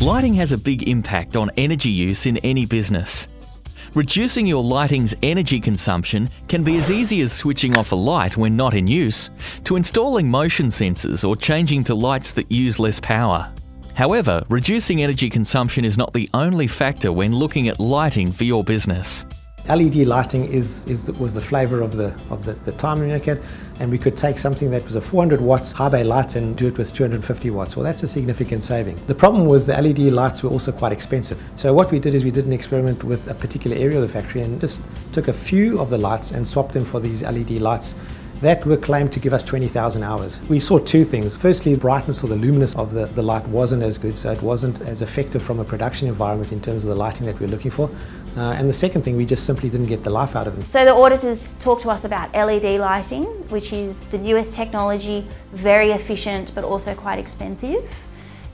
Lighting has a big impact on energy use in any business. Reducing your lighting's energy consumption can be as easy as switching off a light when not in use, to installing motion sensors or changing to lights that use less power. However, reducing energy consumption is not the only factor when looking at lighting for your business. LED lighting was the flavour of the time we make it, and we could take something that was a 400 watts high bay light and do it with 250 watts. Well, that's a significant saving. The problem was the LED lights were also quite expensive. So what we did is we did an experiment with a particular area of the factory and just took a few of the lights and swapped them for these LED lights that were claimed to give us 20,000 hours. We saw two things. Firstly, the brightness or the luminance of the light wasn't as good, so it wasn't as effective from a production environment in terms of the lighting that we're looking for. And the second thing, we just simply didn't get the life out of it. So the auditors talked to us about LED lighting, which is the newest technology, very efficient but also quite expensive.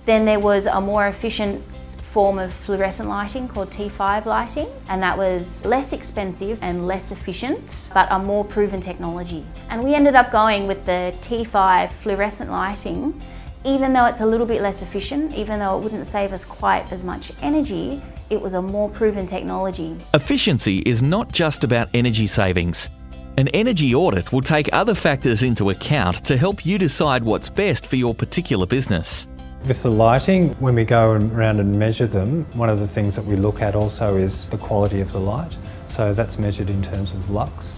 Then there was a more efficient form of fluorescent lighting called T5 lighting, and that was less expensive and less efficient, but a more proven technology. And we ended up going with the T5 fluorescent lighting. Even though it's a little bit less efficient, even though it wouldn't save us quite as much energy, it was a more proven technology. Efficiency is not just about energy savings. An energy audit will take other factors into account to help you decide what's best for your particular business. With the lighting, when we go around and measure them, one of the things that we look at also is the quality of the light. So that's measured in terms of lux.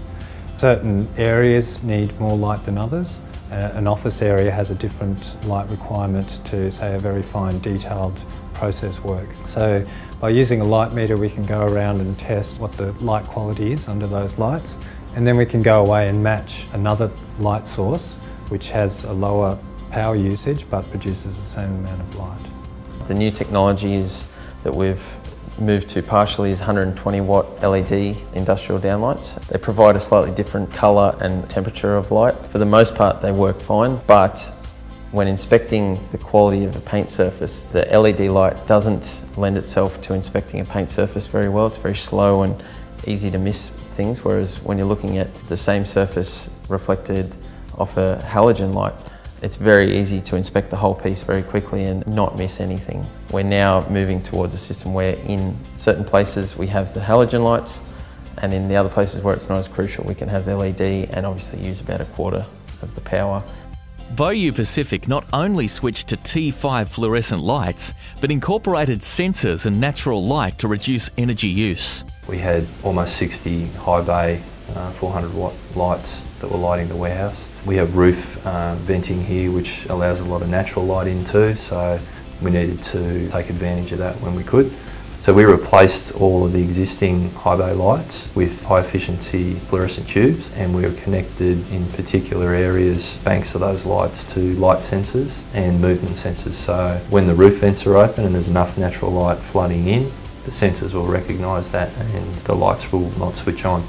Certain areas need more light than others. An office area has a different light requirement to, say, a very fine detailed process work. So by using a light meter, we can go around and test what the light quality is under those lights, and then we can go away and match another light source which has a lower power usage but produces the same amount of light. The new technologies that we've moved to partially is 120 watt LED industrial downlights. They provide a slightly different colour and temperature of light. For the most part they work fine, but when inspecting the quality of a paint surface, the LED light doesn't lend itself to inspecting a paint surface very well. It's very slow and easy to miss things, whereas when you're looking at the same surface reflected off a halogen light, it's very easy to inspect the whole piece very quickly and not miss anything. We're now moving towards a system where in certain places we have the halogen lights, and in the other places where it's not as crucial we can have the LED and obviously use about a quarter of the power. Boyu Pacific not only switched to T5 fluorescent lights, but incorporated sensors and natural light to reduce energy use. We had almost 60 high bay 400 watt lights that were lighting the warehouse. We have roof venting here which allows a lot of natural light in too, so we needed to take advantage of that when we could. So we replaced all of the existing high bay lights with high efficiency fluorescent tubes, and we were connected in particular areas, banks of those lights, to light sensors and movement sensors. So when the roof vents are open and there's enough natural light flooding in, the sensors will recognise that and the lights will not switch on.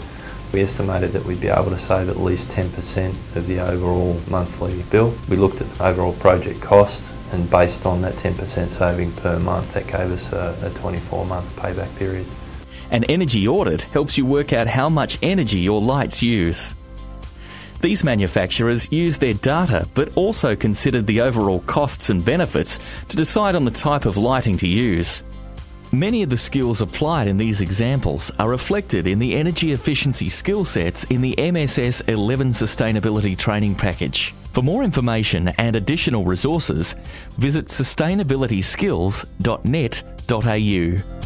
We estimated that we'd be able to save at least 10% of the overall monthly bill. We looked at the overall project cost, and based on that 10% saving per month, that gave us a 24-month payback period. An energy audit helps you work out how much energy your lights use. These manufacturers use their data but also considered the overall costs and benefits to decide on the type of lighting to use. Many of the skills applied in these examples are reflected in the energy efficiency skill sets in the MSS 11 Sustainability Training Package. For more information and additional resources, visit sustainabilityskills.net.au.